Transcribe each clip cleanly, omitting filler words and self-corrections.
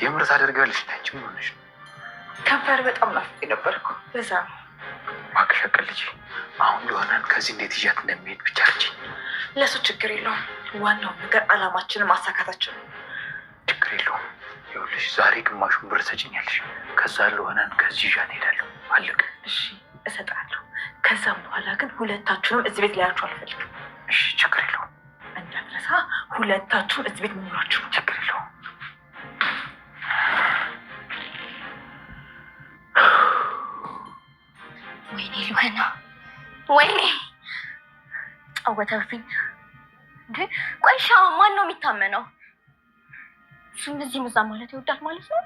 የምር ታደርጋለሽ? አንቺ ምን ሆነሽ? ከንፈር በጣም ናፍቆኝ ነበርኩ። በዛ ነው ማከሻቀል ልጅ። አሁን ለሆነን ከዚህ እንዴት ይዣት እንደሚሄድ ብቻ ልጅ። ለሱ ችግር የለውም። ዋናው ነገር አላማችንን ማሳካታችን ነው። ችግር የለውም። ይኸውልሽ ዛሬ ግማሹን ብር ሰጭኛለሽ። ከዛ ለሆነን ከዚህ ይዣት እሄዳለሁ። አለቀ። እሺ እሰጣለሁ። ከዛም በኋላ ግን ሁለታችሁንም እዚህ ቤት ላያችሁ አልፈልግም። እሺ ችግር የለውም። እንዳትረሳ፣ ሁለታችሁም እዚህ ቤት መኖራችሁ ነው። ችግር የለውም። ወይኔ ልሆና፣ ወይኔ ጫወተብኝ እንዴ! ቆይ ሻው ማን ነው የሚታመነው? እሱም እዚህ ምዛ ማለት ይወዳል ማለት ነው?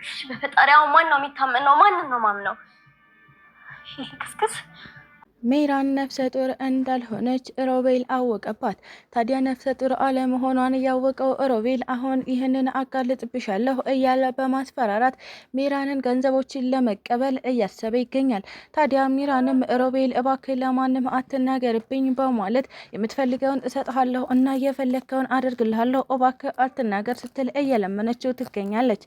እሺ በፈጣሪ አሁን ማን ነው የሚታመነው? ማንን ነው ማምነው? ይሄ ክስክስ ሜራን ነፍሰ ጡር እንዳልሆነች ሮቤል አወቀባት። ታዲያ ነፍሰ ጡር አለመሆኗን ያወቀው ሮቤል አሁን ይህንን አጋልጥብሻለሁ እያለ በማስፈራራት ሜራንን ገንዘቦችን ለመቀበል እያሰበ ይገኛል። ታዲያ ሜራንም ሮቤል እባክህ ለማንም አትናገርብኝ በማለት የምትፈልገውን እሰጥሃለሁ እና የፈለግከውን አደርግልሃለሁ እባክህ አትናገር ስትል እየለመነችው ትገኛለች።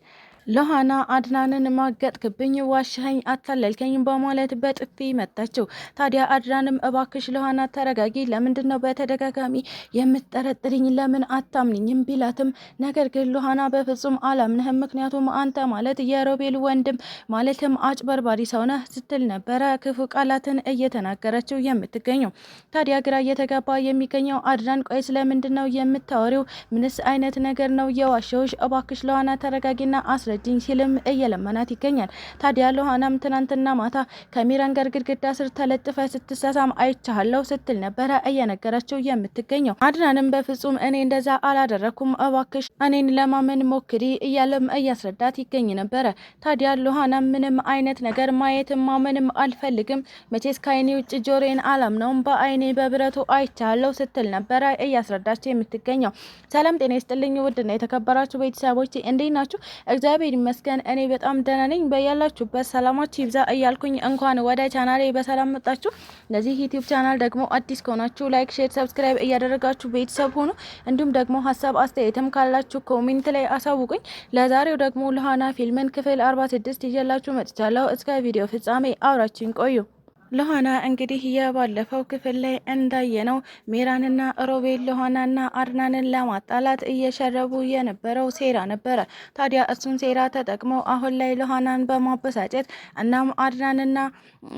ሎሃና አድናንን ማገጥክብኝ፣ ዋሻኸኝ፣ አታለልከኝ በማለት በጥፊ መታችው። ታዲያ አድናንም እባክሽ ሎሃና ተረጋጊ፣ ለምንድን ነው በተደጋጋሚ የምትጠረጥርኝ? ለምን አታምንኝም ቢላትም ነገር ግን ሎሃና በፍጹም አላምንህም፣ ምክንያቱም አንተ ማለት የሮቤል ወንድም ማለትም አጭበርባሪ ሰው ነህ ስትል ነበረ ክፉ ቃላትን እየተናገረችው የምትገኘው። ታዲያ ግራ እየተጋባ የሚገኘው አድናን ቆይ ስለምንድን ነው የምታወሪው? ምንስ አይነት ነገር ነው የዋሸውሽ? እባክሽ ሎሃና ተረጋጊና አስረ ጅኝ ሲልም እየለመናት ይገኛል። ታዲያ ሎሃናም ትናንትና ማታ ከሜራን ጋር ግድግዳ ስር ተለጥፈ ስትሳሳም አይቻለሁ ስትል ነበረ እየነገረችው የምትገኘው። አድናንም በፍጹም እኔ እንደዛ አላደረኩም እባክሽ እኔን ለማመን ሞክሪ እያለም እያስረዳት ይገኝ ነበረ። ታዲያ ሎሃናም ምንም አይነት ነገር ማየትም ማመንም አልፈልግም፣ መቼስ ከአይኔ ውጭ ጆሮዬን አላምነውም፣ በአይኔ በብረቱ አይቻለሁ ስትል ነበረ እያስረዳች የምትገኘው። ሰላም ጤና ይስጥልኝ ውድና የተከበራችሁ ቤተሰቦች እንዴት ናችሁ? እግዚአብሔር ይመስገን እኔ በጣም ደህና ነኝ። በያላችሁበት ሰላማችሁ ይብዛ እያልኩኝ እንኳን ወደ ቻናሌ በሰላም መጣችሁ። ለዚህ ዩቲዩብ ቻናል ደግሞ አዲስ ከሆናችሁ ላይክ፣ ሼር፣ ሰብስክራይብ እያደረጋችሁ ቤተሰብ ሆኑ። እንዲሁም ደግሞ ሀሳብ አስተያየትም ካላችሁ ኮሜንት ላይ አሳውቁኝ። ለዛሬው ደግሞ ሎሃና ፊልምን ክፍል 46 ይዤላችሁ መጥቻለሁ። እስከ ቪዲዮ ፍጻሜ አብራችሁኝ ቆዩ። ሎሃና እንግዲህ የባለፈው ክፍል ላይ እንዳየነው ሜራንና ሮቤል ሎሃናና አድናንን ለማጣላት እየሸረቡ የነበረው ሴራ ነበረ። ታዲያ እሱን ሴራ ተጠቅመው አሁን ላይ ሎሃናን በማበሳጨት እናም አድናንና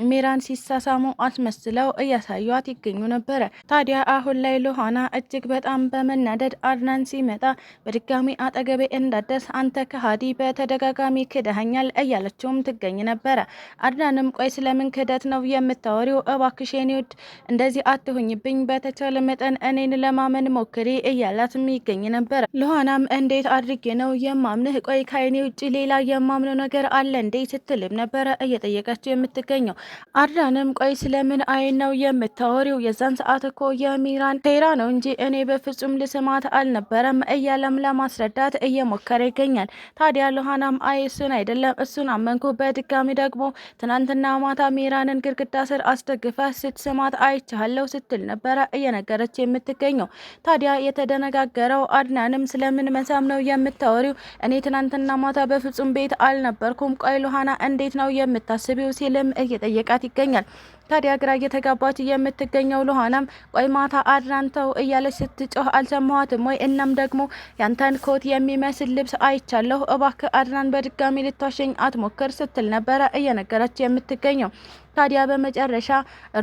ሜራን ሲሳሳሙ አስመስለው እያሳዩት ይገኙ ነበረ። ታዲያ አሁን ላይ ሎሃና እጅግ በጣም በመናደድ አድናን ሲመጣ በድጋሚ አጠገቤ እንዳደርስ አንተ ከሃዲ በተደጋጋሚ ክደኸኛል እያለችውም ትገኝ ነበረ። አድናንም ቆይ ስለምን ክደት ነው የምታወሪው? እባክሽ የኔ ውድ እንደዚህ አትሁኝብኝ፣ በተቻለ መጠን እኔን ለማመን ሞክሪ እያላትም ይገኝ ነበር። ሎሃናም እንዴት አድርጌ ነው የማምንህ? ቆይ ከአይኔ ውጭ ሌላ የማምነው ነገር አለ እንዴ ስትልም ነበረ እየጠየቀችው የምትገኘው። አድናንም ቆይ ስለምን አይን ነው የምታወሪው? የዛን ሰዓት እኮ የሚራን ሴራ ነው እንጂ እኔ በፍጹም ልስማት አልነበረም እያለም ለማስረዳት እየሞከረ ይገኛል። ታዲያ ሎሃናም አይ እሱን አይደለም እሱን አመንኩ፣ በድጋሚ ደግሞ ትናንትና ማታ ሜራንን ግድግዳ ስር አስደግፈ ስትስማት አይቻለሁ ስትል ነበረ እየነገረች የምትገኘው። ታዲያ የተደነጋገረው አድናንም ስለምን መሳም ነው የምታወሪው? እኔ ትናንትና ማታ በፍጹም ቤት አልነበርኩም። ቆይ ሎሃና እንዴት ነው የምታስቢው? ሲልም እየጠየቃት ይገኛል። ታዲያ ግራ እየተጋባች የምትገኘው ሎሃናም ቆይ ማታ አድናንተው እያለች ስትጮህ አልሰማኋትም ወይ? እናም ደግሞ ያንተን ኮት የሚመስል ልብስ አይቻለሁ፣ እባክህ አድናን በድጋሚ ልትዋሸኝ አትሞክር ስትል ነበረ እየነገረች የምትገኘው። ታዲያ በመጨረሻ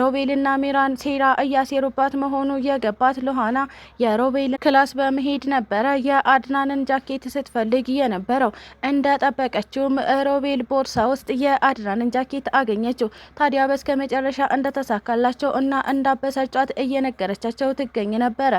ሮቤልና ሜራን ሴራ እያሴሩባት መሆኑ የገባት ሎሃና የሮቤል ክላስ በመሄድ ነበረ የአድናንን ጃኬት ስትፈልግ የነበረው። እንደጠበቀችውም ሮቤል ቦርሳ ውስጥ የአድናንን ጃኬት አገኘችው። ታዲያ በስከ መጨረሻ እንደተሳካላቸው እና እንዳበሳጫት እየነገረቻቸው ትገኝ ነበረ።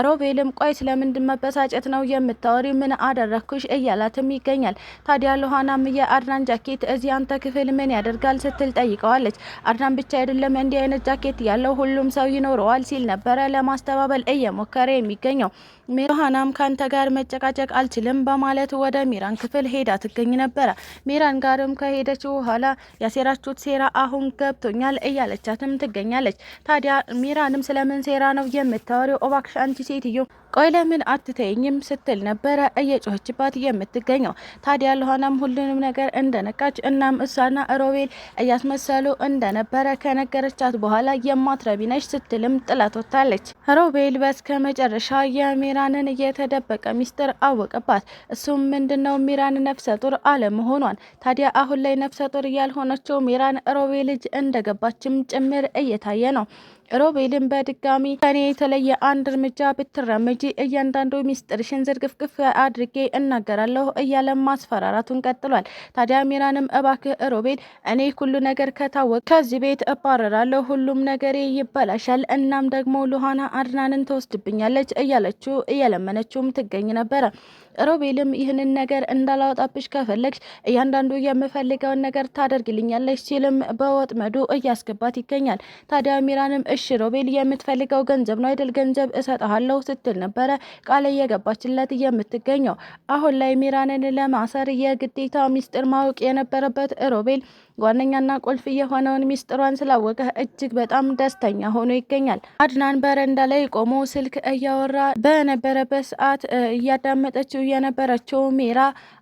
ሮቤልም ቆይ ስለምንድን መበሳጨት ነው የምታወሪ? ምን አደረግኩሽ? እያላትም ይገኛል። ታዲያ ሎሃናም የአድናን ጃኬት እዚህ አንተ ክፍል ምን ያደርጋል ስትል ጠይቀዋለች። አድናን ብቻ አይደለም እንዲህ አይነት ጃኬት ያለው ሁሉም ሰው ይኖረዋል ሲል ነበረ ለማስተባበል እየሞከረ የሚገኘው። ሉሃናም ካንተ ጋር መጨቃጨቅ አልችልም በማለት ወደ ሚራን ክፍል ሄዳ ትገኝ ነበረ። ሚራን ጋርም ከሄደች በኋላ ያሴራችሁት ሴራ አሁን ገብቶኛል እያለቻትም ትገኛለች። ታዲያ ሚራንም ስለምን ሴራ ነው የምታወሪው? እባክሽ አንቺ ሴትዮ ቆይ ለምን አትተይኝም ስትል ነበረ እየጮኸችባት የምትገኘው። ታዲያ ሉሃናም ሁሉንም ነገር እንደነቃች እናም እሷና ሮቤል እያስመሰሉ እንደነበረ ከነገረቻት በኋላ የማትረቢ ነሽ ስትልም ጥላት ወጥታለች። ሮቤል በስከ መጨረሻ የሚራንን የተደበቀ ሚስጥር አወቀባት። እሱም ምንድነው ሚራን ነፍሰ ጡር አለመሆኗን። ታዲያ አሁን ላይ ነፍሰ ጡር ያልሆነችው ሚራን ሮቤል ልጅ እንደገባችም ጭምር እየታየ ነው። ሮቤልን በድጋሚ ከኔ የተለየ አንድ እርምጃ ብትራመጂ እያንዳንዱ ሚስጥርሽን ዝርግፍግፍ አድርጌ እናገራለሁ እያለ ማስፈራራቱን ቀጥሏል። ታዲያ ሚራንም እባክህ ሮቤል እኔ ሁሉ ነገር ከታወቀ ከዚህ ቤት እባረራለሁ፣ ሁሉም ነገሬ ይበላሻል፣ እናም ደግሞ ሉሃና አድናንን ትወስድብኛለች እያለችው እየለመነችውም ትገኝ ነበረ። ሮቤልም ይህንን ነገር እንዳላወጣብሽ ከፈለግሽ እያንዳንዱ የምፈልገውን ነገር ታደርግልኛለች ሲልም በወጥመዱ እያስገባት ይገኛል። ታዲያ ሚራንም እሺ ሮቤል የምትፈልገው ገንዘብ ነው አይደል? ገንዘብ እሰጥሃለሁ ስትል ነበረ ቃል እየገባችለት የምትገኘው። አሁን ላይ ሚራንን ለማሰር የግዴታ ሚስጥር ማወቅ የነበረበት ሮቤል ዋነኛና ቁልፍ የሆነውን ሚስጥሯን ስላወቀ እጅግ በጣም ደስተኛ ሆኖ ይገኛል። አድናን በረንዳ ላይ ቆሞ ስልክ እያወራ በነበረበት ሰዓት እያዳመጠችው የነበረችው ሚራ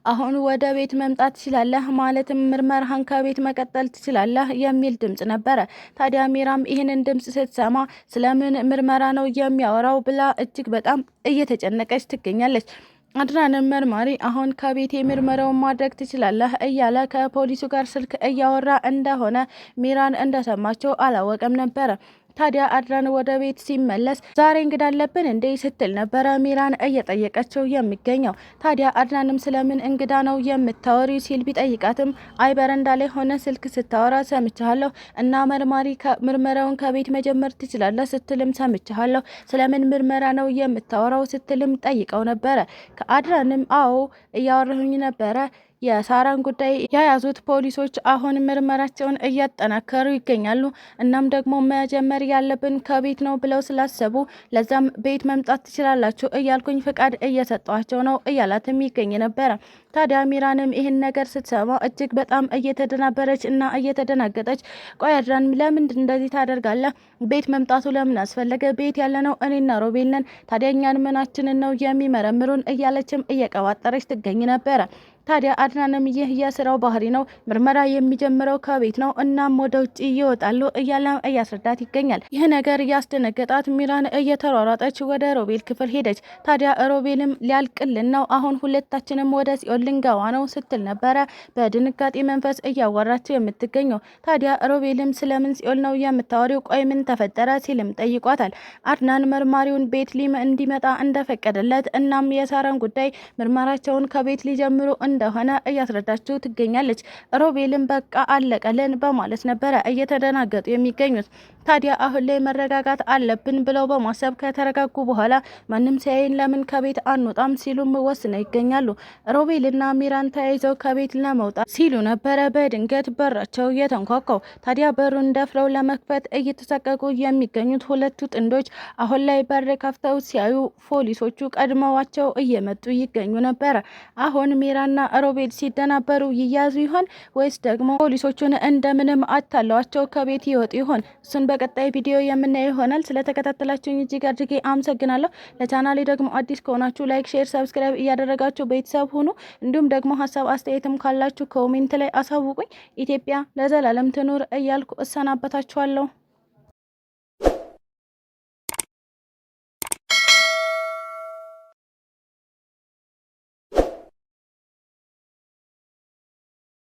አሁን ወደ ቤት መምጣት ትችላለህ፣ ማለትም ምርመራህን ከቤት መቀጠል ትችላለህ የሚል ድምጽ ነበረ። ታዲያ ሚራም ይህንን ድምጽ ስትሰማ ስለምን ምርመራ ነው የሚያወራው ብላ እጅግ በጣም እየተጨነቀች ትገኛለች። አድናንም መርማሪ አሁን ከቤቴ ምርመራውን ማድረግ ትችላለህ እያለ ከፖሊሱ ጋር ስልክ እያወራ እንደሆነ ሚራን እንደሰማቸው አላወቀም ነበረ። ታዲያ አድናን ወደ ቤት ሲመለስ ዛሬ እንግዳ አለብን እንዴ ስትል ነበረ ሚራን እየጠየቀችው የሚገኘው። ታዲያ አድናንም ስለምን እንግዳ ነው የምታወሪ ሲል ቢጠይቃትም አይ በረንዳ ላይ ሆነ ስልክ ስታወራ ሰምቻለሁ እና መርማሪ ምርመራውን ከቤት መጀመር ትችላለህ ስትልም ሰምቻለሁ፣ ስለምን ምርመራ ነው የምታወራው ስትልም ጠይቀው ነበረ። ከአድናንም አዎ እያወራሁኝ ነበረ የሳራን ጉዳይ የያዙት ፖሊሶች አሁን ምርመራቸውን እያጠናከሩ ይገኛሉ። እናም ደግሞ መጀመር ያለብን ከቤት ነው ብለው ስላሰቡ ለዛም ቤት መምጣት ትችላላችሁ እያልኩኝ ፍቃድ እየሰጧቸው ነው እያላትም ይገኝ ነበረ። ታዲያ ሚራንም ይህን ነገር ስትሰማ እጅግ በጣም እየተደናበረች እና እየተደናገጠች ቆይ አድናን ለምንድን እንደዚህ ታደርጋለህ? ቤት መምጣቱ ለምን አስፈለገ? ቤት ያለነው እኔና ሮቤል ነን። ታዲያ እኛን ምናችንን ነው የሚመረምሩን? እያለችም እየቀባጠረች ትገኝ ነበረ። ታዲያ አድናንም ይህ የስራው ባህሪ ነው፣ ምርመራ የሚጀምረው ከቤት ነው፣ እናም ወደ ውጭ ይወጣሉ እያለ እያስረዳት ይገኛል። ይህ ነገር ያስደነገጣት ሚራን እየተሯሯጠች ወደ ሮቤል ክፍል ሄደች። ታዲያ ሮቤልም ሊያልቅልን ነው፣ አሁን ሁለታችንም ወደ ሲኦል ልንገባ ነው ስትል ነበረ በድንጋጤ መንፈስ እያወራቸው የምትገኘው። ታዲያ ሮቤልም ስለምን ሲኦል ነው የምታወሪው? ቆይ ምን ተፈጠረ? ሲልም ጠይቋታል። አድናን መርማሪውን ቤት እንዲመጣ እንደፈቀደለት እናም የሳራን ጉዳይ ምርመራቸውን ከቤት ሊጀምሩ እንደሆነ እያስረዳችው ትገኛለች። ሮቤልን በቃ አለቀልን በማለት ነበረ እየተደናገጡ የሚገኙት። ታዲያ አሁን ላይ መረጋጋት አለብን ብለው በማሰብ ከተረጋጉ በኋላ ማንም ሲያይን ለምን ከቤት አንወጣም ሲሉም ወስነው ይገኛሉ። ሮቤልና ሚራን ተያይዘው ከቤት ለመውጣት ሲሉ ነበረ በድንገት በራቸው የተንኳኳው። ታዲያ በሩን ደፍረው ለመክፈት እየተሰቀቁ የሚገኙት ሁለቱ ጥንዶች አሁን ላይ በር ከፍተው ሲያዩ ፖሊሶቹ ቀድመዋቸው እየመጡ ይገኙ ነበረ። አሁን ሚራና ሮቤል ሲደናበሩ ይያዙ ይሆን ወይስ ደግሞ ፖሊሶቹን እንደምንም አታለዋቸው ከቤት ይወጡ ይሆን? እሱን በቀጣይ ቪዲዮ የምናየው ይሆናል። ስለተከታተላችሁኝ እጅግ አድርጌ አመሰግናለሁ። ለቻናሌ ደግሞ አዲስ ከሆናችሁ ላይክ፣ ሼር፣ ሰብስክራይብ እያደረጋችሁ ቤተሰብ ሁኑ። እንዲሁም ደግሞ ሀሳብ አስተያየትም ካላችሁ ኮሜንት ላይ አሳውቁኝ። ኢትዮጵያ ለዘላለም ትኑር እያልኩ እሰናበታችኋለሁ።